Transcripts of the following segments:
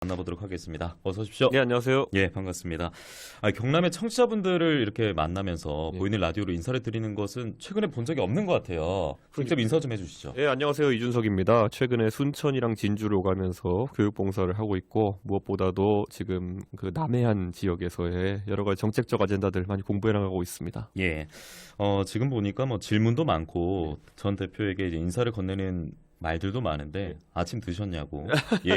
만나보도록 하겠습니다. 어서 오십시오. 네, 안녕하세요. 예, 반갑습니다. 경남의 청취자분들을 이렇게 만나면서 예. 보이는 라디오로 인사를 드리는 것은 최근에 본 적이 없는 것 같아요. 직접 인사 좀 해주시죠. 네, 안녕하세요. 이준석입니다. 최근에 순천이랑 진주를 오가면서 교육봉사를 하고 있고 무엇보다도 지금 그 남해안 지역에서의 여러 가지 정책적 아젠다들 많이 공부해 나가고 있습니다. 예, 지금 보니까 뭐 질문도 많고 전 대표에게 이제 인사를 건네는 말들도 많은데 아침 드셨냐고. 예,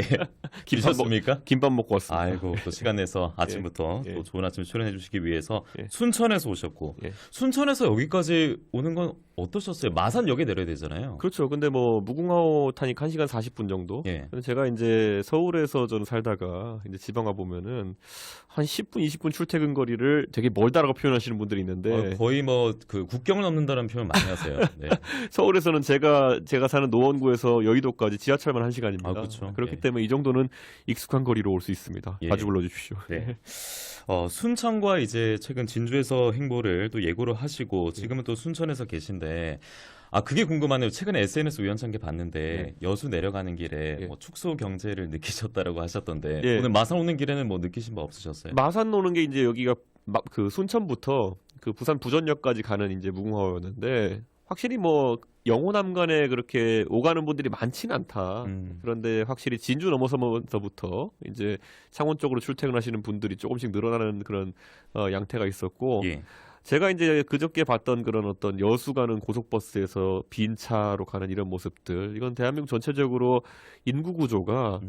드셨습니까? 김밥 먹고 왔습니다. 아이고, 또 시간 내서 아침부터 예. 또 좋은 아침 출연해 주시기 위해서 예. 순천에서 오셨고 예. 순천에서 여기까지 오는 건 어떠셨어요? 마산역에 내려야 되잖아요. 그렇죠. 근데 뭐 무궁화호 타니까 1시간 40분 정도. 예. 근데 제가 이제 서울에서 저는 살다가 이제 지방 와 보면은 한 10분, 20분 출퇴근 거리를 되게 멀다라고 표현하시는 분들이 있는데 거의 뭐 그 국경을 넘는다는 표현 많이 하세요. 네. 서울에서는 제가 사는 노원구에서 여의도까지 지하철만 1시간입니다. 그렇죠. 그렇기 예. 때문에 이 정도는 익숙한 거리로 올 수 있습니다. 예. 자주 불러주십시오. 네. 순천과 이제 최근 진주에서 행보를 또 예고를 하시고 지금은 또 순천에서 계신데 그게 궁금하네요. 최근에 SNS 우연찮게 봤는데 여수 내려가는 길에 뭐 축소 경제를 느끼셨다라고 하셨던데 예. 오늘 마산 오는 길에는 뭐 느끼신 바 없으셨어요? 마산 오는 게 이제 여기가 그 순천부터 그 부산 부전역까지 가는 이제 무궁화호였는데 확실히 뭐 영호남 간에 그렇게 오가는 분들이 많지는 않다. 그런데 확실히 진주 넘어서부터 이제 창원 쪽으로 출퇴근하시는 분들이 조금씩 늘어나는 그런 양태가 있었고 예. 제가 이제 그저께 봤던 그런 어떤 여수 가는 고속버스에서 빈 차로 가는 이런 모습들 이건 대한민국 전체적으로 인구 구조가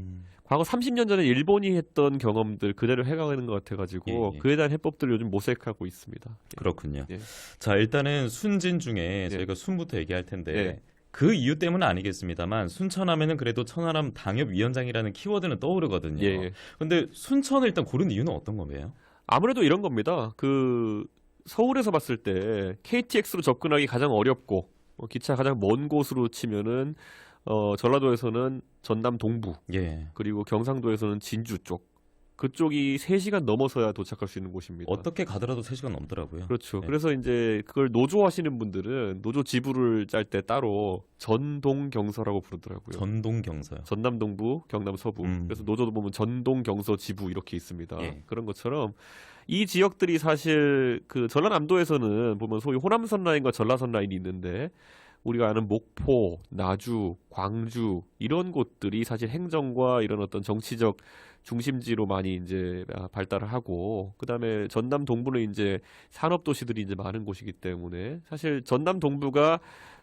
과거 30년 전에 일본이 했던 경험들 그대로 해가는 것 같아가지고 예. 그에 대한 해법들을 요즘 모색하고 있습니다. 그렇군요. 예. 자, 일단은 순진 중에 저희가 순부터 얘기할 텐데 예. 그 이유 때문은 아니겠습니다만 순천하면은 그래도 천하람 당협위원장이라는 키워드는 떠오르거든요. 예. 근데 순천을 일단 고른 이유는 어떤 거예요? 아무래도 이런 겁니다. 그 서울에서 봤을 때 KTX로 접근하기 가장 어렵고 기차 가장 먼 곳으로 치면은 전라도에서는 전남 동부 예. 그리고 경상도에서는 진주 쪽 그쪽이 3시간 넘어서야 도착할 수 있는 곳입니다. 어떻게 가더라도 3시간 넘더라고요. 그렇죠. 네. 그래서 이제 그걸 노조 하시는 분들은 노조 지부를 짤 때 따로 전동경서라고 부르더라고요. 전동경서요. 전남 동부, 경남 서부. 그래서 노조도 보면 전동경서 지부 이렇게 있습니다. 예. 그런 것처럼 이 지역들이 사실 그 전라남도에서는 보면 소위 호남선 라인과 전라선 라인이 있는데 우리가 아는 목포, 나주, 광주 이런 곳들이 사실 행정과 이런 어떤 정치적 중심지로 많이 이제 발달을 하고 그다음에 전남 동부는 이제 산업 도시들이 이제 많은 곳이기 때문에 사실 전남 동부가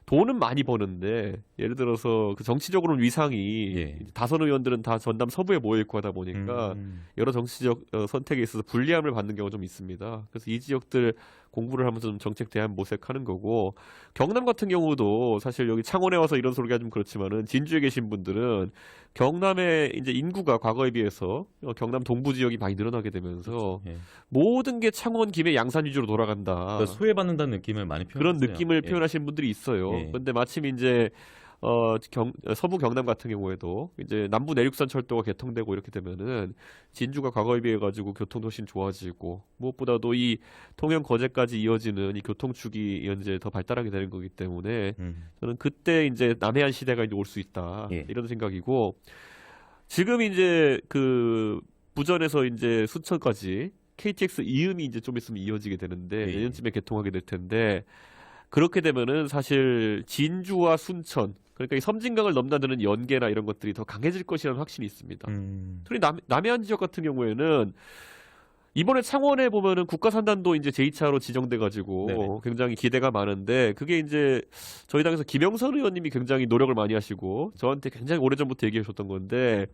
돈은 많이 버는데 예를 들어서 그 정치적으로는 위상이 다선 의원들은 다 전남 서부에 모여 있고 하다 보니까 여러 정치적 선택에 있어서 불리함을 받는 경우가 좀 있습니다. 그래서 이 지역들 공부를 하면서 좀 정책 대안 모색하는 거고 경남 같은 경우도 사실 여기 창원에 와서 이런 소리가 좀 그렇지만은 진주에 계신 분들은 경남의 이제 인구가 과거에 비해서 경남 동부 지역이 많이 늘어나게 되면서 모든 게 창원, 김해, 양산 위주로 돌아간다. 그러니까 소외받는다는 느낌을 많이 그런 표현했어요. 느낌을 표현하시는 분들이 있어요. 그런데 마침 이제 서부 경남 같은 경우에도 이제 남부 내륙선 철도가 개통되고 이렇게 되면은 진주가 과거에 비해 가지고 교통도 훨씬 좋아지고 무엇보다도 이 통영 거제까지 이어지는 이 교통축이 이제 더 발달하게 되는 거기 때문에 저는 그때 이제 남해안 시대가 이제 올 수 있다 이런 생각이고 지금 이제 그 부전에서 이제 순천까지 KTX 이음이 이제 좀 있으면 이어지게 되는데 내년쯤에 개통하게 될 텐데 그렇게 되면은 사실 진주와 순천 그러니까 이 섬진강을 넘나드는 연계나 이런 것들이 더 강해질 것이라는 확신이 있습니다. 특히 남해안 지역 같은 경우에는 이번에 창원에 보면은 국가산단도 이제 제2차로 지정돼가지고 굉장히 기대가 많은데 그게 이제 저희 당에서 김영선 의원님이 굉장히 노력을 많이 하시고 저한테 굉장히 오래전부터 얘기해 주셨던 건데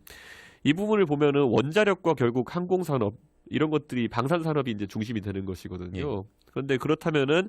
이 부분을 보면은 원자력과 결국 항공산업 이런 것들이 방산산업이 이제 중심이 되는 것이거든요. 그런데 그렇다면은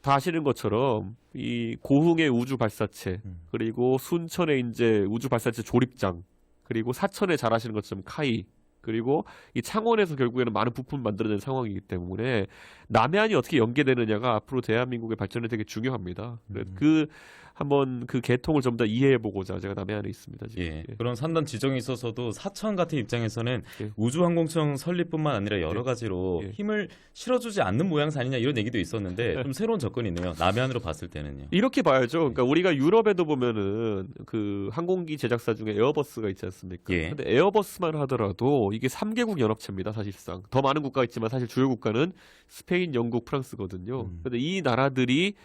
다 아시는 것처럼 이 고흥의 우주 발사체 그리고 순천의 이제 우주 발사체 조립장 그리고 사천에 잘 아시는 것처럼 카이 그리고 이 창원에서 결국에는 많은 부품을 만들어내는 상황이기 때문에 남해안이 어떻게 연계되느냐가 앞으로 대한민국의 발전에 되게 중요합니다. 그 한번 그 계통을 좀 더 이해해보고자 제가 남해안에 있습니다. 지금. 예. 그런 산단 지정에 있어서도 사천 같은 입장에서는 예. 우주항공청 설립뿐만 아니라 여러 예. 가지로 예. 힘을 실어주지 않는 모양새 아니냐 이런 얘기도 있었는데 좀 새로운 접근이네요. 남해안으로 봤을 때는요. 이렇게 봐야죠. 그러니까 우리가 유럽에도 보면은 그 항공기 제작사 중에 에어버스가 있지 않습니까? 예. 근데 에어버스만 하더라도 이게 3개국 연합체입니다, 사실상. 더 많은 국가가 있지만 사실 주요 국가는 스페인, 영국, 프랑스거든요. 근데 이 나라들이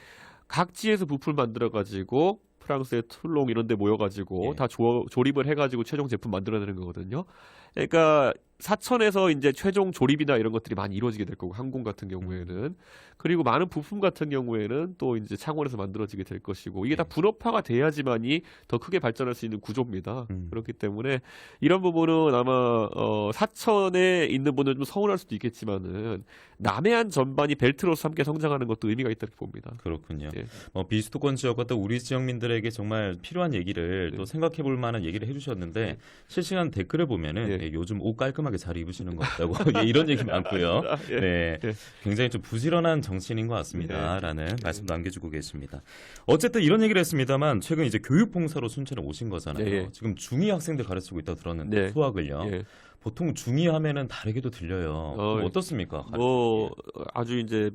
각지에서 부품을 만들어 가지고 프랑스의 툴롱 이런 데 모여 가지고 예. 다 조립을 해 가지고 최종 제품 만들어내는 거거든요. 그러니까 사천에서 이제 최종 조립이나 이런 것들이 많이 이루어지게 될 거고, 항공 같은 경우에는. 그리고 많은 부품 같은 경우에는 또 이제 창원에서 만들어지게 될 것이고, 이게 다 분업화가 돼야지만이 더 크게 발전할 수 있는 구조입니다. 그렇기 때문에 이런 부분은 아마 사천에 있는 분은 좀 서운할 수도 있겠지만은 남해안 전반이 벨트로서 함께 성장하는 것도 의미가 있다고 봅니다. 그렇군요. 예. 비수도권 지역과 또 우리 지역민들에게 정말 필요한 얘기를 또 생각해 볼 만한 얘기를 해주셨는데 실시간 댓글을 보면은 예. 요즘 옷 깔끔하게 잘 입으시는 것 같다고 예, 이런 얘기 많고요. 예. 네, 예. 굉장히 좀 부지런한 정치인인 것 같습니다라는 말씀 남겨주고 계십니다. 어쨌든 이런 얘기를 했습니다만 최근 이제 교육봉사로 순천에 오신 거잖아요. 예. 지금 중2 학생들 가르치고 있다고 들었는데 네. 수학을요. 예. 보통 중2 하면은 다르게도 들려요. 어떻습니까? 뭐 아주 이제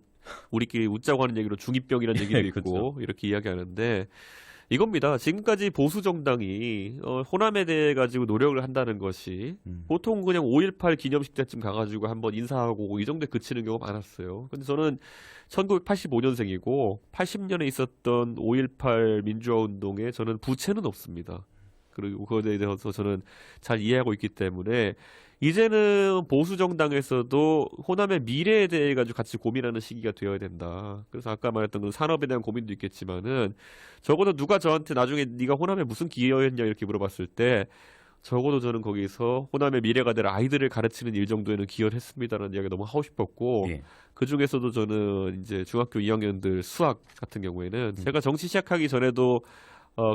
우리끼리 웃자고 하는 얘기로 중2병이라는 얘기도 있고 그렇죠. 이렇게 이야기하는데 이겁니다. 지금까지 보수 정당이 호남에 대해 가지고 노력을 한다는 것이 보통 그냥 5.18 기념식 때쯤 가가지고 한번 인사하고 이 정도에 그치는 경우가 많았어요. 근데 저는 1985년생이고 80년에 있었던 5.18 민주화 운동에 저는 부채는 없습니다. 그리고 그거에 대해서 저는 잘 이해하고 있기 때문에 이제는 보수 정당에서도 호남의 미래에 대해 가지고 같이 고민하는 시기가 되어야 된다. 그래서 아까 말했던 그 산업에 대한 고민도 있겠지만은 적어도 누가 저한테 나중에 네가 호남에 무슨 기여했냐 이렇게 물어봤을 때 적어도 저는 거기서 호남의 미래가 될 아이들을 가르치는 일 정도에는 기여를 했습니다라는 이야기 너무 하고 싶었고 예. 그 중에서도 저는 이제 중학교 2학년들 수학 같은 경우에는 제가 정치 시작하기 전에도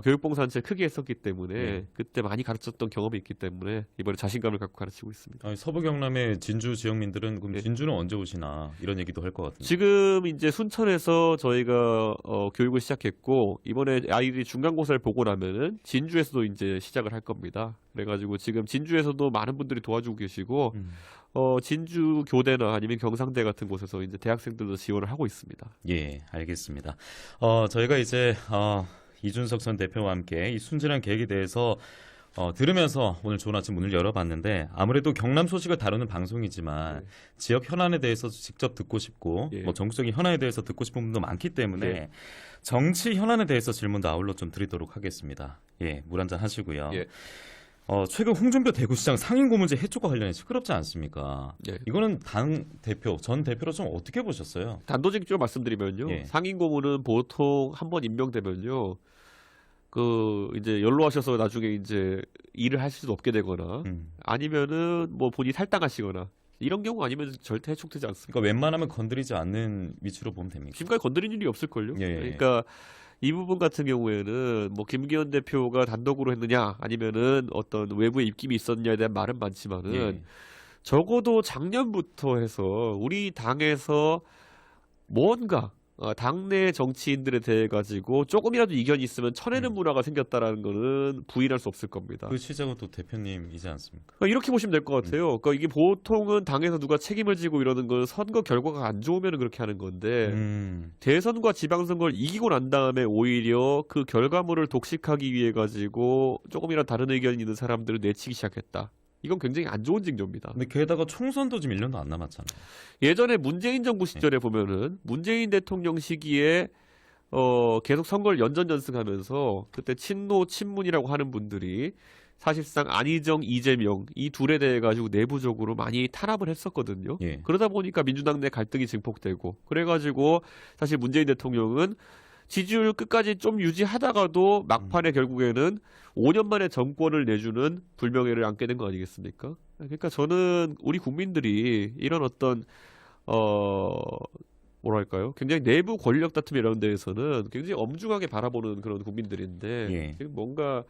교육봉사한테 크게 했었기 때문에 그때 많이 가르쳤던 경험이 있기 때문에 이번에 자신감을 갖고 가르치고 있습니다. 아니, 서부 경남의 진주 지역민들은 그럼 진주는 언제 오시나 이런 얘기도 할 것 같은데. 지금 이제 순천에서 저희가 교육을 시작했고 이번에 아이들이 중간고사를 보고 나면은 진주에서도 이제 시작을 할 겁니다. 그래가지고 지금 진주에서도 많은 분들이 도와주고 계시고 진주 교대나 아니면 경상대 같은 곳에서 이제 대학생들도 지원을 하고 있습니다. 예, 알겠습니다. 저희가 이제 이준석 전 대표와 함께 이 순진한 계획에 대해서 들으면서 오늘 좋은 아침 문을 열어봤는데 아무래도 경남 소식을 다루는 방송이지만 지역 현안에 대해서 직접 듣고 싶고 뭐 전국적인 현안에 대해서 듣고 싶은 분도 많기 때문에 정치 현안에 대해서 질문도 아울러 좀 드리도록 하겠습니다. 예, 물 한잔 하시고요. 최근 홍준표 대구시장 상임고문제 해촉과 관련해 시끄럽지 않습니까? 이거는 당 대표, 전 대표로 좀 어떻게 보셨어요? 단도직입적으로 말씀드리면요. 상임고문은 보통 한번 임명되면요. 이제 연로하셔서 나중에 이제 일을 하실 수 없게 되거나 아니면은 뭐 본인이 탈당하시거나 이런 경우 아니면 절대 해촉되지 않습니다. 그러니까 웬만하면 건드리지 않는 위치로 보면 됩니까? 지금까지 건드린 일이 없을걸요. 예. 그러니까 이 부분 같은 경우에는 뭐 김기현 대표가 단독으로 했느냐 아니면은 어떤 외부의 입김이 있었느냐에 대한 말은 많지만은 적어도 작년부터 해서 우리 당에서 뭔가 당내 정치인들에 대해 가지고 조금이라도 이견이 있으면 쳐내는 문화가 생겼다라는 거는 부인할 수 없을 겁니다. 그 시작은 또 대표님이지 않습니까? 그러니까 이렇게 보시면 될 것 같아요. 그러니까 이게 보통은 당에서 누가 책임을 지고 이러는 건 선거 결과가 안 좋으면 그렇게 하는 건데 대선과 지방선거를 이기고 난 다음에 오히려 그 결과물을 독식하기 위해 가지고 조금이라도 다른 의견이 있는 사람들을 내치기 시작했다. 이건 굉장히 안 좋은 징조입니다. 근데 게다가 총선도 지금 1년도 안 남았잖아요. 예전에 문재인 정부 시절에 보면은 문재인 대통령 시기에 계속 선거를 연전연승하면서 그때 친노 친문이라고 하는 분들이 사실상 안희정, 이재명 이 둘에 대해 가지고 내부적으로 많이 탄압을 했었거든요. 그러다 보니까 민주당 내 갈등이 증폭되고 그래가지고 사실 문재인 대통령은 지지율 끝까지 좀 유지하다가도 막판에 결국에는 5년 만에 정권을 내주는 불명예를 안게 된 거 아니겠습니까? 그러니까 저는 우리 국민들이 이런 어떤 뭐랄까요? 굉장히 내부 권력 다툼 이런 데에서는 굉장히 엄중하게 바라보는 그런 국민들인데 지금 뭔가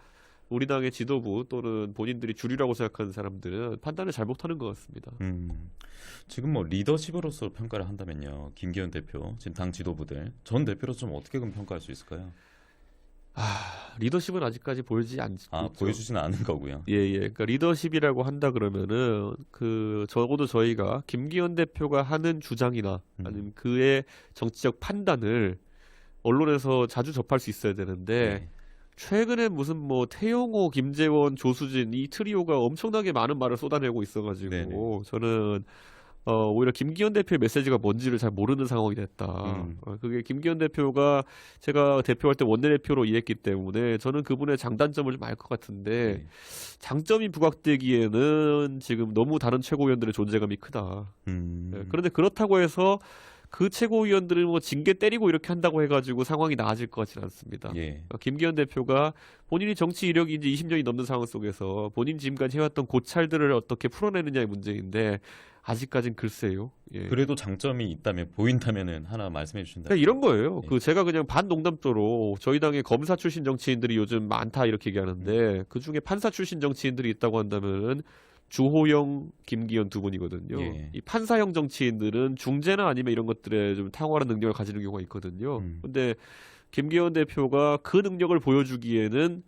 우리 당의 지도부 또는 본인들이 주류라고 생각하는 사람들은 판단을 잘못하는 것 같습니다. 지금 뭐 리더십으로서 평가를 한다면요. 김기현 대표, 지금 당 지도부들, 전 대표로 좀 어떻게 그럼 평가할 수 있을까요? 리더십은 아직까지 보이지 않죠. 보여주지는 않은 거고요. 예. 그러니까 리더십이라고 한다 그러면은 적어도 저희가 김기현 대표가 하는 주장이나 아니면 그의 정치적 판단을 언론에서 자주 접할 수 있어야 되는데 최근에 무슨 뭐 태영호, 김재원, 조수진 이 트리오가 엄청나게 많은 말을 쏟아내고 있어가지고 네네. 저는 오히려 김기현 대표의 메시지가 뭔지를 잘 모르는 상황이 됐다. 그게 김기현 대표가 제가 대표할 때 원내대표로 일했기 때문에 저는 그분의 장단점을 좀 알 것 같은데 장점이 부각되기에는 지금 너무 다른 최고위원들의 존재감이 크다. 그런데 그렇다고 해서 그 최고위원들을 뭐 징계 때리고 이렇게 한다고 해가지고 상황이 나아질 것 같지는 않습니다. 김기현 대표가 본인이 정치 이력이 이제 20년이 넘는 상황 속에서 본인 지금까지 해왔던 고찰들을 어떻게 풀어내느냐의 문제인데 아직까진 글쎄요. 그래도 장점이 있다면 보인다면은 하나 말씀해 주신다. 그러니까 이런 거예요. 제가 그냥 반농담조로 저희 당의 검사 출신 정치인들이 요즘 많다 이렇게 얘기하는데 그 중에 판사 출신 정치인들이 있다고 한다면은 주호영, 김기현 두 분이거든요. 이 판사형 정치인들은 중재나 아니면 이런 것들에 좀 탁월한 능력을 가지는 경우가 있거든요. 근데 김기현 대표가 그 능력을 보여주기에는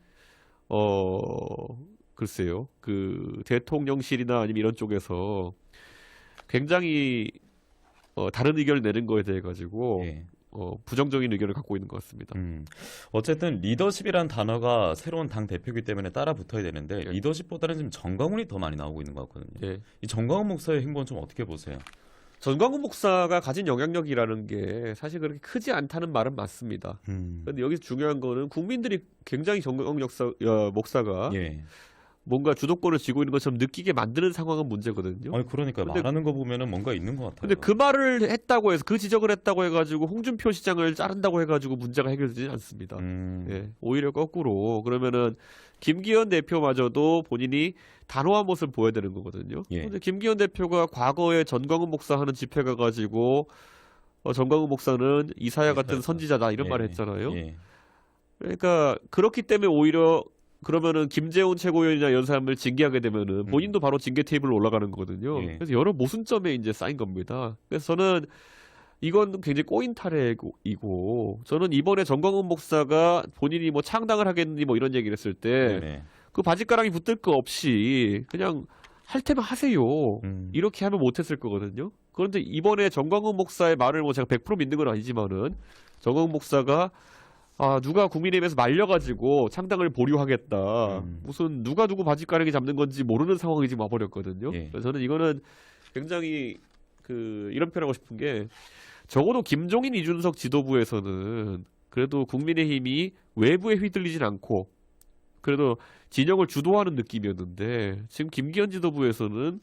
글쎄요. 그 대통령실이나 아니면 이런 쪽에서 굉장히 다른 의견을 내는 거에 대해 가지고 부정적인 의견을 갖고 있는 것 같습니다. 어쨌든 리더십이란 단어가 새로운 당 대표이기 때문에 따라 붙어야 되는데 리더십보다는 지금 정광훈이 더 많이 나오고 있는 것 같거든요. 이 정광훈 목사의 행보는 좀 어떻게 보세요? 정광훈 목사가 가진 영향력이라는 게 사실 그렇게 크지 않다는 말은 맞습니다. 그런데 여기서 중요한 거는 국민들이 굉장히 정광훈 목사가 뭔가 주도권을 쥐고 있는 것처럼 느끼게 만드는 상황은 문제거든요. 그러니까 말하는 거 보면은 뭔가 있는 것 같아요. 근데 그 말을 했다고 해서 그 지적을 했다고 해가지고 홍준표 시장을 자른다고 해가지고 문제가 해결되지 않습니다. 오히려 거꾸로 그러면은 김기현 대표마저도 본인이 단호한 모습을 보여야 되는 거거든요. 근데 김기현 대표가 과거에 전광훈 목사 하는 집회 가가지고 전광훈 목사는 이사야 같은 선지자다 이런 말을 했잖아요. 그러니까 그렇기 때문에 오히려 그러면은 김재원 최고위원이나 이런 사람을 징계하게 되면은 본인도 바로 징계 테이블로 올라가는 거거든요. 그래서 여러 모순점에 이제 쌓인 겁니다. 그래서 저는 이건 굉장히 꼬인 탈핵이고 저는 이번에 정광훈 목사가 본인이 뭐 창당을 하겠니 뭐 이런 얘기를 했을 때 그 바짓가랑이 붙을 거 없이 그냥 할 테면 하세요. 이렇게 하면 못했을 거거든요. 그런데 이번에 정광훈 목사의 말을 뭐 제가 100% 믿는 건 아니지만은 정광훈 목사가 누가 국민의힘에서 말려가지고 창당을 보류하겠다. 무슨 누가 누구 바짓가랑이 잡는 건지 모르는 상황이 지금 와버렸거든요. 그래서 저는 이거는 굉장히 이런 표현하고 싶은 게 적어도 김종인, 이준석 지도부에서는 그래도 국민의힘이 외부에 휘둘리진 않고 그래도 진영을 주도하는 느낌이었는데 지금 김기현 지도부에서는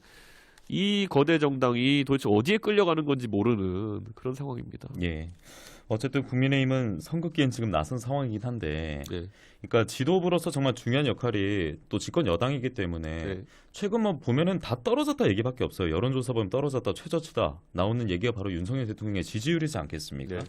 이 거대 정당이 도대체 어디에 끌려가는 건지 모르는 그런 상황입니다. 어쨌든 국민의힘은 선긋기엔 지금 나선 상황이긴 한데 그러니까 지도부로서 정말 중요한 역할이 또 집권 여당이기 때문에 최근 뭐 보면은 다 떨어졌다 얘기밖에 없어요. 여론조사 보면 떨어졌다 최저치다 나오는 얘기가 바로 윤석열 대통령의 지지율이지 않겠습니까?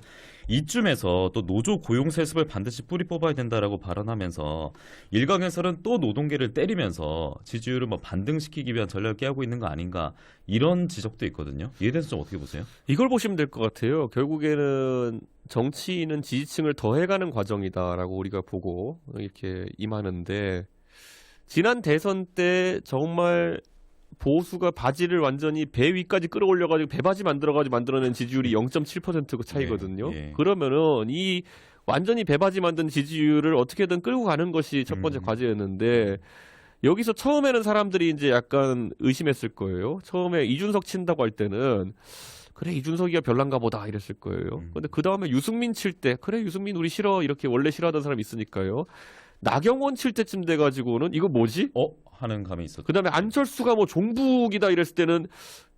이쯤에서 또 노조 고용 세습을 반드시 뿌리 뽑아야 된다라고 발언하면서 일각에서는 또 노동계를 때리면서 지지율을 뭐 반등시키기 위한 전략을 깨고 있는 거 아닌가 이런 지적도 있거든요. 이에 대해서 좀 어떻게 보세요? 이걸 보시면 될 것 같아요. 결국에는 정치인은 지지층을 더해가는 과정이다라고 우리가 보고 이렇게 임하는데 지난 대선 때 정말 보수가 바지를 완전히 배 위까지 끌어올려가지고 배바지 만들어가지고 만들어낸 지지율이 0.7% 차이거든요. 그러면은 이 완전히 배바지 만든 지지율을 어떻게든 끌고 가는 것이 첫 번째 과제였는데 여기서 처음에는 사람들이 이제 약간 의심했을 거예요. 처음에 이준석 친다고 할 때는 그래 이준석이가 별난가 보다 이랬을 거예요. 근데 그 다음에 유승민 칠 때 그래 유승민 우리 싫어 이렇게 원래 싫어하던 사람이 있으니까요. 나경원 칠 때쯤 돼가지고는 이거 뭐지? 하는 감이 있었죠. 그 다음에 안철수가 뭐 종북이다 이랬을 때는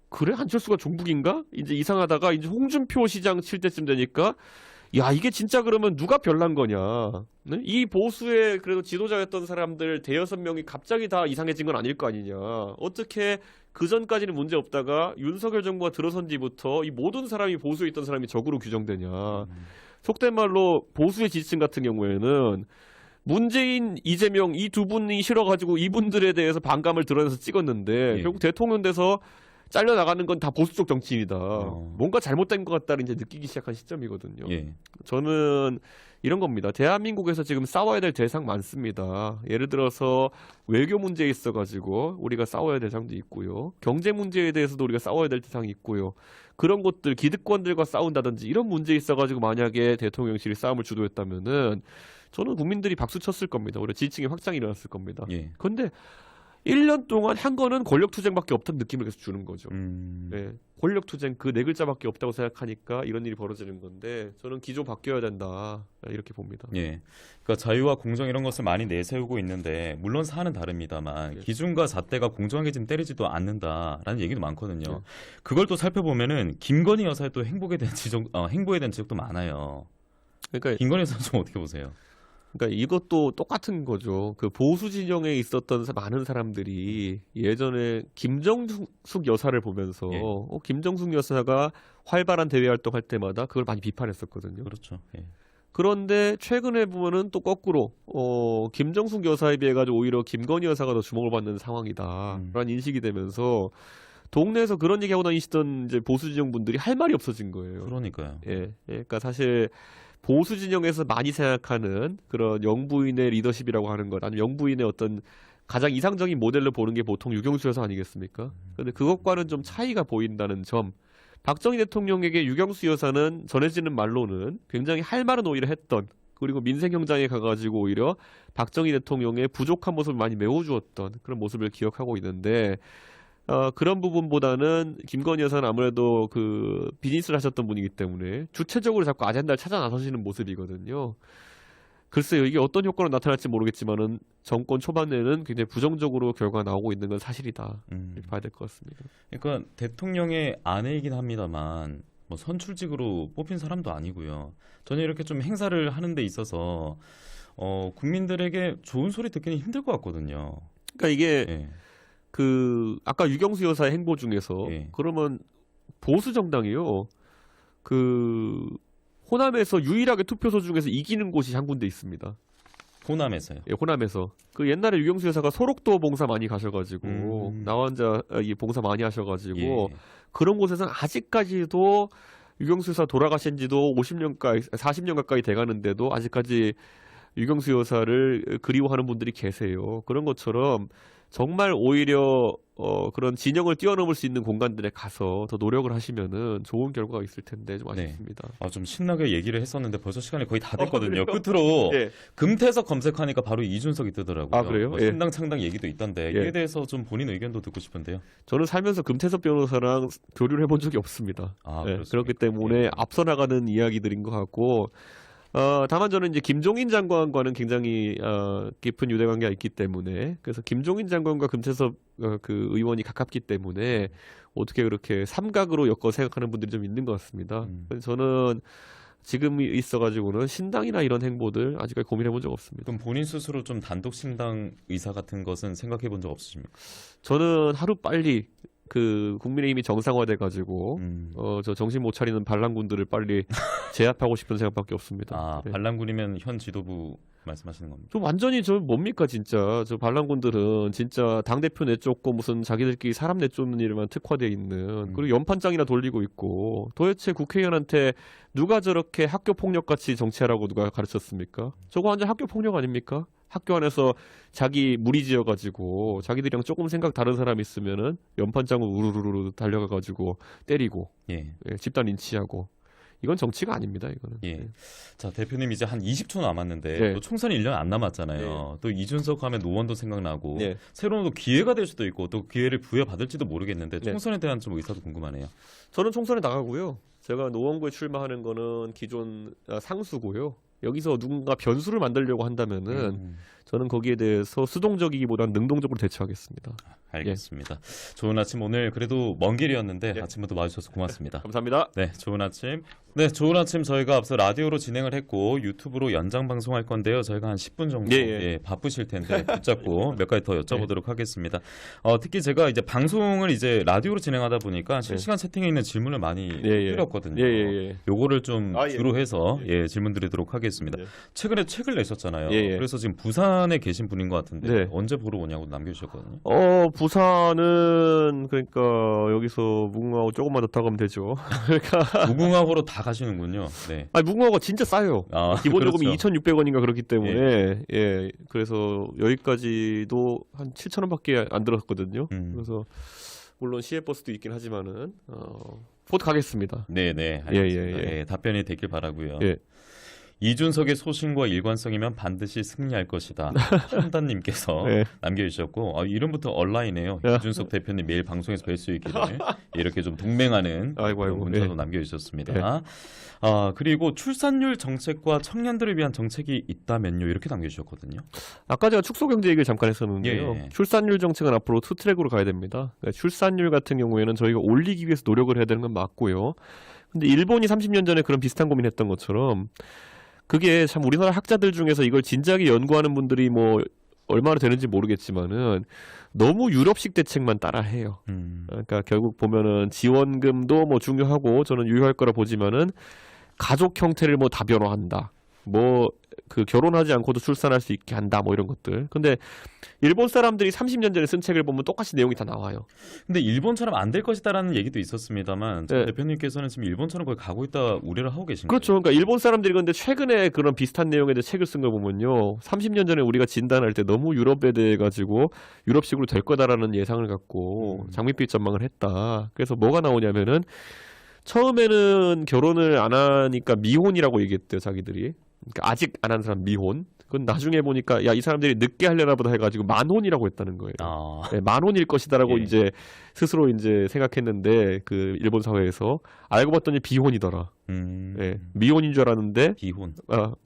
그래 안철수가 종북인가? 이제 이상하다가 이제 홍준표 시장 칠 때쯤 되니까 야 이게 진짜 그러면 누가 별난 거냐? 네? 이 보수의 그래도 지도자였던 사람들 대여섯 명이 갑자기 다 이상해진 건 아닐 거 아니냐? 어떻게 그 전까지는 문제 없다가 윤석열 정부가 들어선 뒤부터 이 모든 사람이 보수에 있던 사람이 적으로 규정되냐? 속된 말로 보수의 지지층 같은 경우에는 문재인, 이재명 이 두 분이 싫어가지고 이분들에 대해서 반감을 드러내서 찍었는데 결국 대통령 돼서 잘려나가는 건 다 보수 쪽 정치인이다. 뭔가 잘못된 것 같다는 이제 느끼기 시작한 시점이거든요. 저는 이런 겁니다. 대한민국에서 지금 싸워야 될 대상 많습니다. 예를 들어서 외교 문제에 있어가지고 우리가 싸워야 될 대상도 있고요. 경제 문제에 대해서도 우리가 싸워야 될 대상이 있고요. 그런 것들 기득권들과 싸운다든지 이런 문제에 있어가지고 만약에 대통령실이 싸움을 주도했다면은 저는 국민들이 박수 쳤을 겁니다. 오히려 지지층의 확장이 일어났을 겁니다. 예. 그런데 1년 동안 한 거는 권력투쟁밖에 없다는 느낌을 계속 주는 거죠. 네. 권력투쟁 그 네 글자밖에 없다고 생각하니까 이런 일이 벌어지는 건데 저는 기조 바뀌어야 된다 이렇게 봅니다. 예. 그러니까 자유와 공정 이런 것을 많이 내세우고 있는데 물론 사안은 다릅니다만 기준과 잣대가 공정하게 지금 때리지도 않는다라는 얘기도 많거든요. 그걸 또 살펴보면은 김건희 여사의 또 행복에 대한 행보에 대한 지적도 많아요. 그러니까 김건희 여사 좀 어떻게 보세요? 그러니까 이것도 똑같은 거죠. 그 보수 진영에 있었던 많은 사람들이 예전에 김정숙 여사를 보면서 예. 김정숙 여사가 활발한 대외 활동할 때마다 그걸 많이 비판했었거든요. 그렇죠. 예. 그런데 최근에 보면은 또 거꾸로 김정숙 여사에 비해 가지고 오히려 김건희 여사가 더 주목을 받는 상황이다라는 인식이 되면서 동네에서 그런 얘기하고 다니시던 이제 보수 진영 분들이 할 말이 없어진 거예요. 그러니까요. 예. 그러니까 사실 보수 진영에서 많이 생각하는 그런 영부인의 리더십이라고 하는 것, 아니면 영부인의 어떤 가장 이상적인 모델로 보는 게 보통 유경수 여사 아니겠습니까? 그런데 그것과는 좀 차이가 보인다는 점. 박정희 대통령에게 유경수 여사는 전해지는 말로는 굉장히 할 말은 오히려 했던, 그리고 민생 현장에 가가지고 오히려 박정희 대통령의 부족한 모습을 많이 메워주었던 그런 모습을 기억하고 있는데, 그런 부분보다는 김건희 여사는 아무래도 그 비즈니스를 하셨던 분이기 때문에 주체적으로 자꾸 아젠다를 찾아 나서시는 모습이거든요. 글쎄요, 이게 어떤 효과로 나타날지 모르겠지만은 정권 초반에는 굉장히 부정적으로 결과가 나오고 있는 건 사실이다. 이렇게 봐야 될 것 같습니다. 그러니까 대통령의 아내이긴 합니다만 뭐 선출직으로 뽑힌 사람도 아니고요. 저는 이렇게 좀 행사를 하는 데 있어서 국민들에게 좋은 소리 듣기는 힘들 것 같거든요. 그러니까 이게 예. 그 아까 유경수 여사의 행보 중에서 예. 그러면 보수 정당이요. 그 호남에서 유일하게 투표소 중에서 이기는 곳이 한 군데 있습니다. 호남에서요. 예, 호남에서. 그 옛날에 유경수 여사가 소록도 봉사 많이 가셔가지고 나 혼자 이 봉사 많이 하셔가지고 예. 그런 곳에서는 아직까지도 유경수 여사 돌아가신 지도 50년 가까이 40년 가까이 돼가는데도 아직까지 유경수 여사를 그리워하는 분들이 계세요. 그런 것처럼 정말 오히려 그런 진영을 뛰어넘을 수 있는 공간들에 가서 더 노력을 하시면은 좋은 결과가 있을 텐데 좀 아쉽습니다. 좀 신나게 얘기를 했었는데 벌써 시간이 거의 다 됐거든요. 그래요? 끝으로 예. 금태섭 검색하니까 바로 이준석이 뜨더라고요. 아, 그래요? 뭐 예. 신당 창당 얘기도 있던데 예. 이에 대해서 좀 본인 의견도 듣고 싶은데요. 저는 살면서 금태섭 변호사랑 교류를 해본 적이 없습니다. 그렇습니까? 그렇기 때문에 예. 앞서 나가는 이야기들인 것 같고 다만 저는 이제 김종인 장관과는 굉장히 깊은 유대관계가 있기 때문에 그래서 김종인 장관과 금태섭 그 의원이 가깝기 때문에 어떻게 그렇게 삼각으로 엮어 생각하는 분들이 좀 있는 것 같습니다. 그래서 저는 지금 있어가지고는 신당이나 이런 행보들 아직까지 고민해본 적 없습니다. 그럼 본인 스스로 좀 단독 신당 의사 같은 것은 생각해 본 적 없으십니까? 저는 하루 빨리 그 국민의힘이 정상화돼가지고 저 정신 못 차리는 반란군들을 빨리 제압하고 싶은 생각밖에 없습니다. 네. 반란군이면 현 지도부 말씀하시는 겁니다. 좀 완전히 저 뭡니까 진짜 저 반란군들은 진짜 당대표 내쫓고 무슨 자기들끼리 사람 내쫓는 일에만 특화돼 있는 그리고 연판장이나 돌리고 있고 도대체 국회의원한테 누가 저렇게 학교 폭력같이 정치하라고 누가 가르쳤습니까? 저거 완전 학교 폭력 아닙니까? 학교 안에서 자기 무리지어가지고 자기들이랑 조금 생각 다른 사람 있으면은 연판장으로 우르르르 달려가가지고 때리고 집단 린치하고 이건 정치가 아닙니다. 이거는. 예. 자, 대표님 이제 한 20초 남았는데 네. 또 총선이 1년 안 남았잖아요. 네. 또 이준석 하면 노원도 생각나고 네. 새로운 또 기회가 될 수도 있고 또 기회를 부여받을지도 모르겠는데 네. 총선에 대한 좀 의사도 궁금하네요. 저는 총선에 나가고요. 제가 노원구에 출마하는 거는 기존 상수고요. 여기서 누군가 변수를 만들려고 한다면은 저는 거기에 대해서 수동적이기보다는 능동적으로 대처하겠습니다. 알겠습니다. 좋은 아침 오늘 그래도 먼 길이었는데 예. 아침부터 와주셔서 고맙습니다. 감사합니다. 네, 좋은 아침. 네, 좋은 아침 저희가 앞서 라디오로 진행을 했고 유튜브로 연장 방송할 건데요. 저희가 한 10분 정도 바쁘실 텐데 붙잡고 몇 가지 더 여쭤보도록 하겠습니다. 특히 제가 이제 방송을 이제 라디오로 진행하다 보니까 실시간 채팅에 있는 질문을 많이 드렸거든요. 요거를 좀 주로 해서 질문 드리도록 하겠습니다. 최근에 책을 내셨잖아요. 그래서 지금 부산 부산에 계신 분인 것 같은데 네. 언제 보러 오냐고 남겨주셨거든요. 부산은 그러니까 여기서 무궁화호 조금만 더 타고 가면 되죠. 그러니까 무궁화호로 다 가시는군요. 네. 아니, 무궁화호가 진짜 싸요. 기본 요금이 그렇죠. 2,600원인가 그렇기 때문에 그래서 여기까지도 한 7,000원밖에 안 들었거든요. 그래서 물론 시외버스도 있긴 하지만은 곧 가겠습니다. 네네. 알겠습니다. 예. 예, 답변이 되길 바라고요. 예. 이준석의 소신과 일관성이면 반드시 승리할 것이다. 한단님께서 네. 남겨주셨고 이름부터 얼라이네요. 야. 이준석 대표님 매일 방송에서 뵐 수 있기를 이렇게 좀 동맹하는 아이고, 문자도 예. 남겨주셨습니다. 예. 그리고 출산율 정책과 청년들을 위한 정책이 있다면요 이렇게 남겨주셨거든요. 아까 제가 축소 경제 얘기를 잠깐 했었는데요. 예. 출산율 정책은 앞으로 투 트랙으로 가야 됩니다. 그러니까 출산율 같은 경우에는 저희가 올리기 위해서 노력을 해야 되는 건 맞고요. 근데 일본이 30년 전에 그런 비슷한 고민했던 것처럼 그게 참 우리나라 학자들 중에서 이걸 진지하게 연구하는 분들이 뭐 얼마나 되는지 모르겠지만은 너무 유럽식 대책만 따라해요. 그러니까 결국 보면은 지원금도 뭐 중요하고 저는 유효할 거라 보지만은 가족 형태를 뭐 다변화한다. 뭐 그 결혼하지 않고도 출산할 수 있게 한다. 뭐 이런 것들. 근데 일본 사람들이 30년 전에 쓴 책을 보면 똑같이 내용이 다 나와요. 근데 일본처럼 안 될 것이다라는 얘기도 있었습니다만 네. 대표님께서는 지금 일본처럼 거의 가고 있다 우려를 하고 계신 그렇죠. 거예요. 그러니까 일본 사람들이 근데 최근에 그런 비슷한 내용에 대해 책을 쓴 걸 보면요. 30년 전에 우리가 진단할 때 너무 유럽에 대해 가지고 유럽식으로 될 거다라는 예상을 갖고 장밋빛 전망을 했다. 그래서 뭐가 나오냐면은 처음에는 결혼을 안 하니까 미혼이라고 얘기했대요, 자기들이. 그러니까 아직 안 한 사람 미혼. 그건 나중에 보니까 야, 이 사람들이 늦게 하려나 보다 해가지고 만혼이라고 했다는 거예요. 네, 만혼일 것이다라고 예. 이제 스스로 이제 생각했는데 그 일본 사회에서 알고 봤더니 비혼이더라. 예, 미혼인 줄 알았는데 비혼.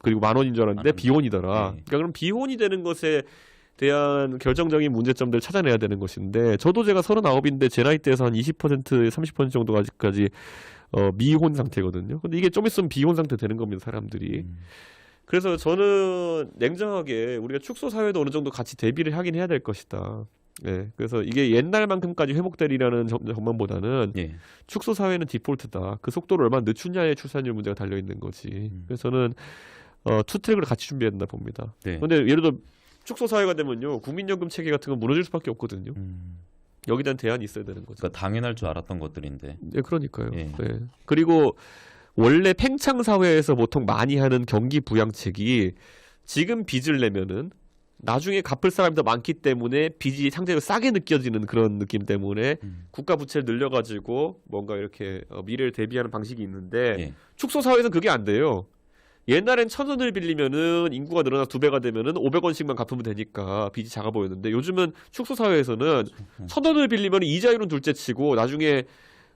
그리고 만혼인 줄 알았는데 만혼이죠. 비혼이더라. 네. 그러니까 그럼 비혼이 되는 것에 대한 결정적인 문제점들을 찾아내야 되는 것인데 저도 제가 39인데 제 나이 때에서 한 20% 30% 정도까지 미혼 상태거든요. 근데 이게 좀 있으면 비혼 상태 되는 겁니다, 사람들이. 그래서 저는 냉정하게 우리가 축소 사회도 어느 정도 같이 대비를 하긴 해야 될 것이다. 네, 그래서 이게 옛날만큼까지 회복되리라는 전망보다는 축소 사회는 디폴트다. 그 속도를 얼마나 늦추냐에 출산율 문제가 달려 있는 거지. 그래서 저는 투 트랙을 같이 준비해야 된다 봅니다. 네. 그런데 예를 들어 축소 사회가 되면요, 국민연금 체계 같은 건 무너질 수밖에 없거든요. 여기에 대한 대안이 있어야 되는 거죠. 그러니까 당연할 줄 알았던 것들인데. 네, 그러니까요. 예. 네. 그리고 원래 팽창 사회에서 보통 많이 하는 경기 부양책이 지금 빚을 내면은 나중에 갚을 사람이 더 많기 때문에 빚이 상대적으로 싸게 느껴지는 그런 느낌 때문에 국가 부채를 늘려가지고 뭔가 이렇게 미래를 대비하는 방식이 있는데 축소 사회에서는 그게 안 돼요. 옛날엔 1,000원을 빌리면은 인구가 늘어나서 2배가 되면은 500원씩만 갚으면 되니까 빚이 작아 보였는데 요즘은 축소 사회에서는 1,000원을 빌리면 이자율은 둘째치고 나중에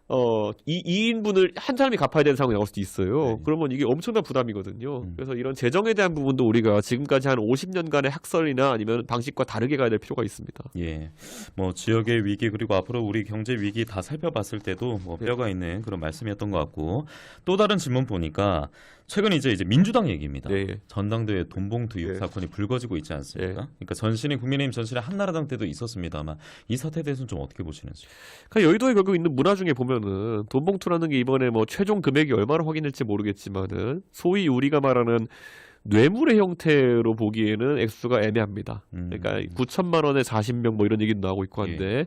2인분을 한 사람이 갚아야 되는 상황이 나올 수도 있어요. 네. 그러면 이게 엄청난 부담이거든요. 그래서 이런 재정에 대한 부분도 우리가 지금까지 한 50년간의 학설이나 아니면 방식과 다르게 가야 될 필요가 있습니다. 예, 뭐 지역의 위기 그리고 앞으로 우리 경제 위기 다 살펴봤을 때도 뭐 뼈가 있는 그런 말씀이었던 것 같고 또 다른 질문 보니까 최근 이제 민주당 얘기입니다. 네. 전당대회 돈봉투 의혹 네. 사건이 불거지고 있지 않습니까? 네. 그러니까 전신인 국민의힘 전신인 한나라당 때도 있었습니다만 이 사태에 대해서는 좀 어떻게 보시는지? 그러니까 여의도에 결국 있는 문화 중에 보면은 돈봉투라는 게 이번에 뭐 최종 금액이 얼마나 확인될지 모르겠지만은 소위 우리가 말하는 뇌물의 형태로 보기에는 액수가 애매합니다. 그러니까 9천만 원에 40명 뭐 이런 얘기도 나오고 있고 한데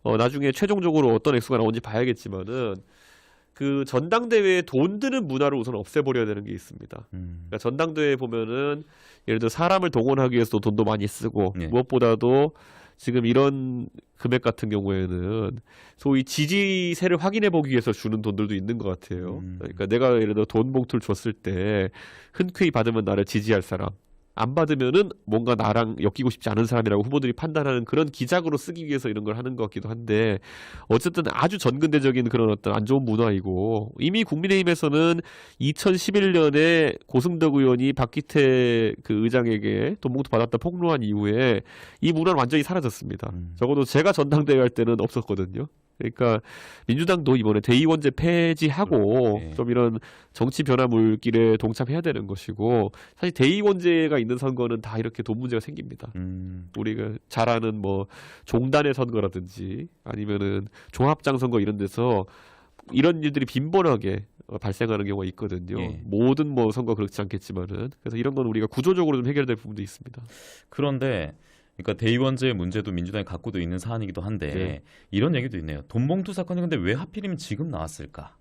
나중에 최종적으로 어떤 액수가 나오는지 봐야겠지만은 그 전당대회에 돈 드는 문화를 우선 없애버려야 되는 게 있습니다. 그러니까 전당대회에 보면은 예를 들어 사람을 동원하기 위해서도 돈도 많이 쓰고 무엇보다도 지금 이런 금액 같은 경우에는 소위 지지세를 확인해 보기 위해서 주는 돈들도 있는 것 같아요. 그러니까 내가 예를 들어 돈 봉투를 줬을 때 흔쾌히 받으면 나를 지지할 사람, 안 받으면은 뭔가 나랑 엮이고 싶지 않은 사람이라고 후보들이 판단하는 그런 기작으로 쓰기 위해서 이런 걸 하는 것 같기도 한데 어쨌든 아주 전근대적인 그런 어떤 안 좋은 문화이고 이미 국민의힘에서는 2011년에 고승덕 의원이 박기태 그 의장에게 돈봉투 받았다 폭로한 이후에 이 문화는 완전히 사라졌습니다. 적어도 제가 전당대회 할 때는 없었거든요. 그러니까 민주당도 이번에 대의원제 폐지하고 좀 이런 정치 변화 물길에 동참해야 되는 것이고 사실 대의원제가 있는 선거는 다 이렇게 돈 문제가 생깁니다. 우리가 잘 아는 뭐 종단의 선거라든지 아니면은 종합장 선거 이런 데서 이런 일들이 빈번하게 발생하는 경우가 있거든요. 예. 모든 뭐 선거 그렇지 않겠지만은 그래서 이런 건 우리가 구조적으로 좀 해결될 부분도 있습니다. 그런데 그러니까 대의원제 문제도 민주당이 갖고도 있는 사안이기도 한데 네. 이런 얘기도 있네요. 돈봉투 사건이 근데 왜 하필이면 지금 나왔을까?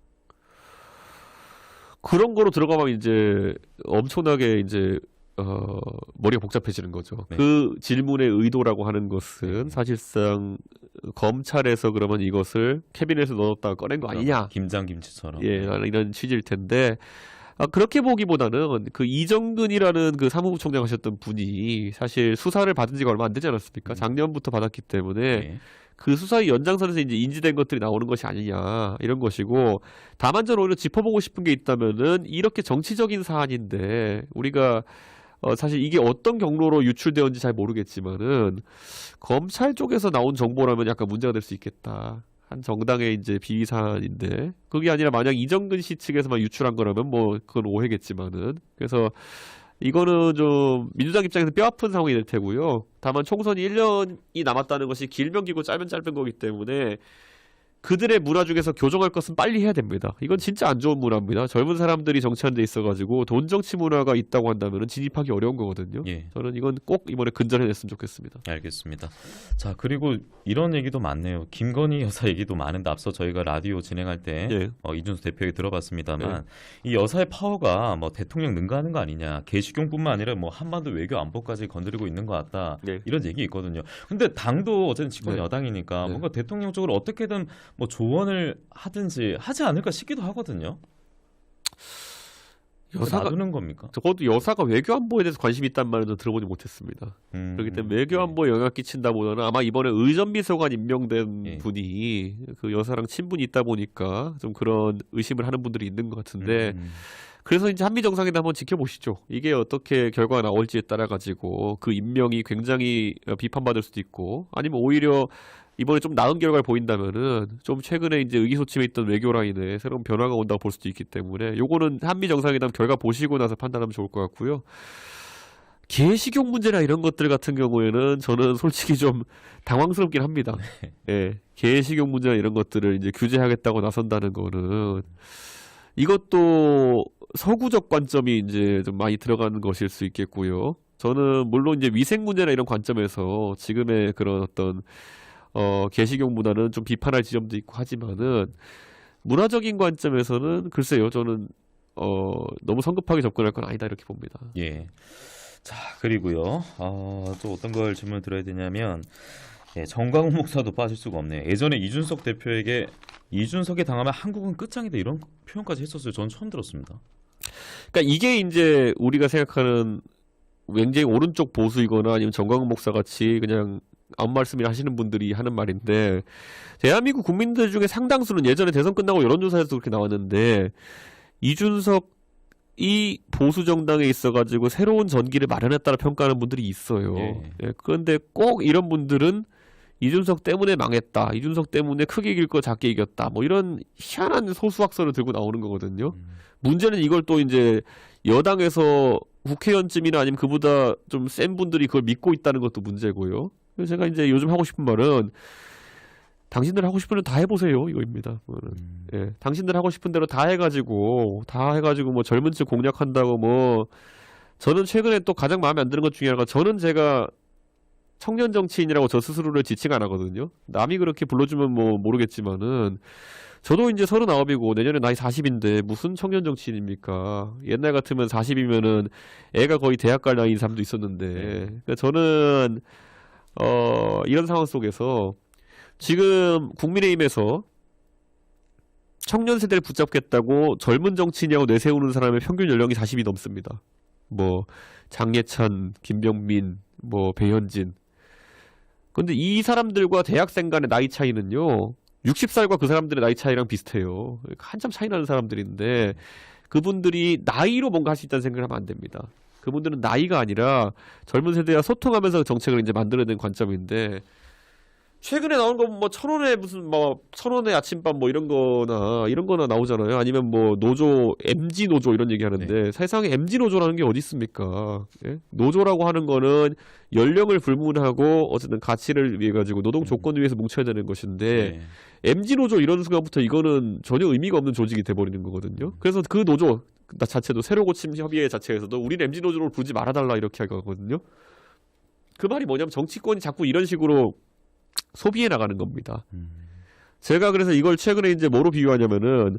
그런 거로 들어가면 이제 엄청나게 이제 머리가 복잡해지는 거죠. 네. 그 질문의 의도라고 하는 것은 네. 사실상 검찰에서 그러면 이것을 캐비넷에 넣었다가 꺼낸 거 아니냐? 김장김치처럼. 예, 이런 취지일 텐데 그렇게 보기보다는 그 이정근이라는 그 사무부총장 하셨던 분이 사실 수사를 받은 지가 얼마 안 되지 않았습니까? 작년부터 받았기 때문에 네. 그 수사의 연장선에서 이제 인지된 것들이 나오는 것이 아니냐 이런 것이고 다만 저는 오히려 짚어보고 싶은 게 있다면은 이렇게 정치적인 사안인데 우리가 사실 이게 어떤 경로로 유출되었는지 잘 모르겠지만은 검찰 쪽에서 나온 정보라면 약간 문제가 될 수 있겠다. 한 정당의 이제 비위 사안인데 그게 아니라 만약 이정근 씨 측에서만 유출한 거라면 뭐 그건 오해겠지만은 그래서 이거는 좀 민주당 입장에서 뼈아픈 상황이 될 테고요. 다만 총선이 1년이 남았다는 것이 길면 길고 짧으면 짧은 거기 때문에 그들의 문화 중에서 교정할 것은 빨리 해야 됩니다. 이건 진짜 안 좋은 문화입니다. 젊은 사람들이 정치하는 데 있어가지고 돈 정치 문화가 있다고 한다면 진입하기 어려운 거거든요. 예. 저는 이건 꼭 이번에 근절해냈으면 좋겠습니다. 알겠습니다. 자, 그리고 이런 얘기도 많네요. 김건희 여사 얘기도 많은데 앞서 저희가 라디오 진행할 때 예. 이준수 대표에게 들어봤습니다.만 이 여사의 파워가 뭐 대통령 능가하는 거 아니냐. 개식용뿐만 아니라 뭐 한반도 외교 안보까지 건드리고 있는 것 같다. 네. 이런 얘기 있거든요. 근데 당도 어쨌든 집권 네. 여당이니까 네. 뭔가 대통령 쪽으로 어떻게든 뭐 조언을 하든지 하지 않을까 싶기도 하거든요. 여사가 놔두는 겁니까? 적어도 여사가 외교 안보에 대해서 관심이 있단 말은 전 들어보지 못했습니다. 그렇기 때문에 외교 안보에 영향 끼친다보다는 아마 이번에 의전비서관 임명된 예. 분이 그 여사랑 친분이 있다 보니까 좀 그런 의심을 하는 분들이 있는 것 같은데 그래서 이제 한미 정상회담 한번 지켜보시죠. 이게 어떻게 결과가 나올지에 따라 가지고 그 임명이 굉장히 비판받을 수도 있고 아니면 오히려 이번에 좀 나은 결과를 보인다면은 좀 최근에 이제 의기소침해 있던 외교 라인에 새로운 변화가 온다고 볼 수도 있기 때문에 요거는 한미 정상회담 결과 보시고 나서 판단하면 좋을 것 같고요. 개식용 문제나 이런 것들 같은 경우에는 저는 솔직히 좀 당황스럽긴 합니다. 예, 개식용 문제나 이런 것들을 이제 규제하겠다고 나선다는 거는 이것도 서구적 관점이 이제 좀 많이 들어가는 것일 수 있겠고요. 저는 물론 이제 위생 문제나 이런 관점에서 지금의 그런 어떤 개식용 문화는 좀 비판할 지점도 있고 하지만은 문화적인 관점에서는 글쎄요, 저는 너무 성급하게 접근할 건 아니다 이렇게 봅니다. 예. 자, 그리고요. 또 어떤 걸 질문을 드려야 되냐면 정광훈 목사도 빠질 수가 없네요. 예전에 이준석 대표에게 이준석에 당하면 한국은 끝장이다 이런 표현까지 했었어요. 저는 처음 들었습니다. 그러니까 이게 이제 우리가 생각하는 굉장히 오른쪽 보수이거나 아니면 정광훈 목사 같이 그냥 아무 말씀이나 하시는 분들이 하는 말인데 대한민국 국민들 중에 상당수는 예전에 대선 끝나고 여론조사에서도 그렇게 나왔는데 이준석이 보수 정당에 있어가지고 새로운 전기를 마련했다라 평가하는 분들이 있어요. 예, 그런데 꼭 이런 분들은 이준석 때문에 망했다. 이준석 때문에 크게 이길 거 작게 이겼다. 뭐 이런 희한한 소수학설을 들고 나오는 거거든요. 문제는 이걸 또 이제 여당에서 국회의원쯤이나 아니면 그보다 좀 센 분들이 그걸 믿고 있다는 것도 문제고요. 그래서 제가 이제 요즘 하고 싶은 말은 당신들 하고 싶은 대로 다 해보세요 이거입니다. 예, 당신들 하고 싶은 대로 다 해가지고 뭐 젊은 층 공략한다고 뭐 저는 최근에 또 가장 마음에 안 드는 것 중에 하나가 저는 제가 청년 정치인이라고 저 스스로를 지칭 안 하거든요. 남이 그렇게 불러주면 뭐 모르겠지만은 저도 이제 39이고 내년에 나이 40인데 무슨 청년 정치인입니까? 옛날 같으면 40이면은 애가 거의 대학 갈 나이인 사람도 있었는데 그러니까 저는 이런 상황 속에서 지금 국민의힘에서 청년 세대를 붙잡겠다고 젊은 정치인이라고 내세우는 사람의 평균 연령이 40이 넘습니다. 뭐 장예찬, 김병민, 뭐 배현진. 근데 이 사람들과 대학생 간의 나이 차이는요. 60살과 그 사람들의 나이 차이랑 비슷해요. 한참 차이 나는 사람들인데 그분들이 나이로 뭔가 할 수 있다는 생각을 하면 안 됩니다. 그분들은 나이가 아니라 젊은 세대와 소통하면서 정책을 이제 만들어야 되는 관점인데 최근에 나온 거 뭐 1,000원에 무슨 뭐 1,000원에 아침밥 뭐 이런 거나 나오잖아요. 아니면 뭐 노조 MG 노조 이런 얘기 하는데 세상에 MG 노조라는 게 어디 있습니까? 예? 노조라고 하는 거는 연령을 불문하고 어쨌든 가치를 위해 가지고 노동 조건을 위해서 뭉쳐야 되는 것인데 MG 노조 이런 순간부터 이거는 전혀 의미가 없는 조직이 돼 버리는 거거든요. 그래서 그 노조 자체도 새로 고침 협의회 자체에서도 우리는 MG 노조를 부르지 말아달라 이렇게 하거든요. 그 말이 뭐냐면 정치권이 자꾸 이런 식으로 소비해 나가는 겁니다. 제가 그래서 이걸 최근에 이제 뭐로 비유하냐면은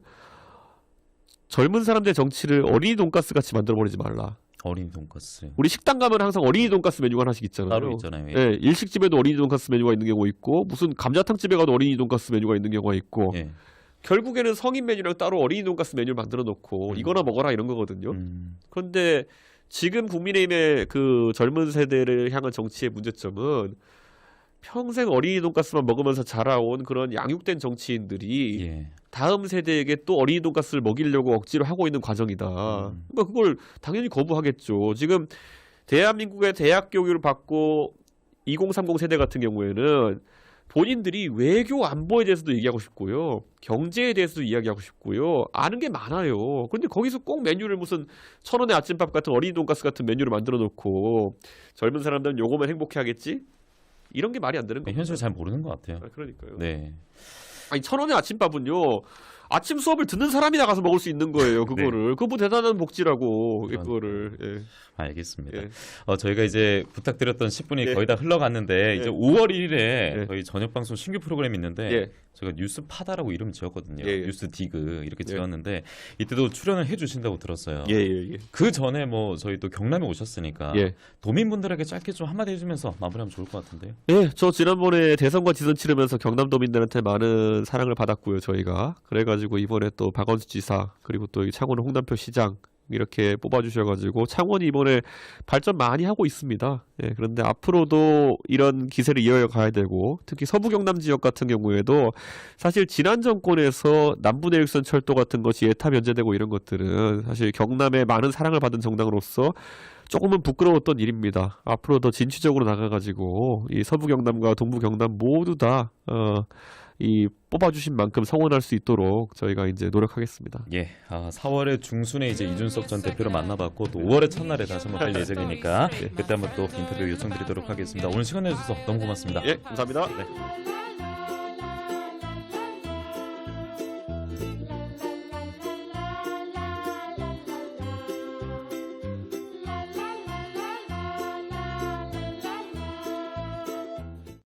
젊은 사람들의 정치를 어린이 돈가스 같이 만들어버리지 말라. 어린이 돈가스. 우리 식당 가면 항상 어린이 돈가스 메뉴가 하나씩 있잖아요. 따로 있잖아요. 예, 일식집에도 어린이 돈가스 메뉴가 있는 경우가 있고 무슨 감자탕집에 가도 어린이 돈가스 메뉴가 있는 경우가 있고 예. 결국에는 성인 메뉴랑 따로 어린이 돈가스 메뉴를 만들어 놓고 이거나 먹어라 이런 거거든요. 그런데 지금 국민의힘의 그 젊은 세대를 향한 정치의 문제점은 평생 어린이 돈가스만 먹으면서 자라온 그런 양육된 정치인들이 예. 다음 세대에게 또 어린이 돈가스를 먹이려고 억지로 하고 있는 과정이다. 그러니까 그걸 당연히 거부하겠죠. 지금 대한민국의 대학 교육을 받고 2030 세대 같은 경우에는 본인들이 외교 안보에 대해서도 얘기하고 싶고요. 경제에 대해서도 이야기하고 싶고요. 아는 게 많아요. 그런데 거기서 꼭 메뉴를 무슨 1,000원의 아침밥 같은 어린이 돈가스 같은 메뉴를 만들어 놓고 젊은 사람들은 요거면 행복해 하겠지? 이런 게 말이 안 되는 거예요. 현실을 잘 모르는 것 같아요. 그러니까요. 네. 아니 1,000원의 아침밥은요. 아침 수업을 듣는 사람이 나가서 먹을 수 있는 거예요. 그거를. 그거 뭐 대단한 복지라고. 그거를. 예. 알겠습니다. 예. 저희가 이제 부탁드렸던 10분이 예. 거의 다 흘러갔는데 이제 예. 5월 1일에 예. 저희 저녁 방송 신규 프로그램이 있는데 예. 제가 뉴스 파다라고 이름 지었거든요. 예. 뉴스 디그 이렇게 예. 지었는데 이때도 출연을 해주신다고 들었어요. 예. 그 전에 뭐 저희 또 경남에 오셨으니까 예. 도민분들에게 짧게 좀 한마디 해주면서 마무리하면 좋을 것 같은데요. 예, 저 지난번에 대선과 지선 치르면서 경남도민들한테 많은 사랑을 받았고요, 저희가. 그래가지고 이번에 또 박원순 지사, 그리고 또 창원 홍남표 시장, 이렇게 뽑아주셔가지고 창원이 이번에 발전 많이 하고 있습니다. 예, 그런데 앞으로도 이런 기세를 이어가야 되고 특히 서부 경남 지역 같은 경우에도 사실 지난 정권에서 남부내륙선 철도 같은 것이 예타 변제되고 이런 것들은 사실 경남에 많은 사랑을 받은 정당으로서 조금은 부끄러웠던 일입니다. 앞으로 더 진취적으로 나가가지고 이 서부 경남과 동부 경남 모두 다 이 뽑아주신 만큼 성원할 수 있도록 저희가 이제 노력하겠습니다. 예, 4월의 중순에 이제 이준석 전 대표를 만나봤고 또 5월의 첫날에 다시 한번 뵐 예정이니까 그때 한번 또 인터뷰 요청드리도록 하겠습니다. 오늘 시간 내주셔서 너무 고맙습니다. 예, 감사합니다. 네.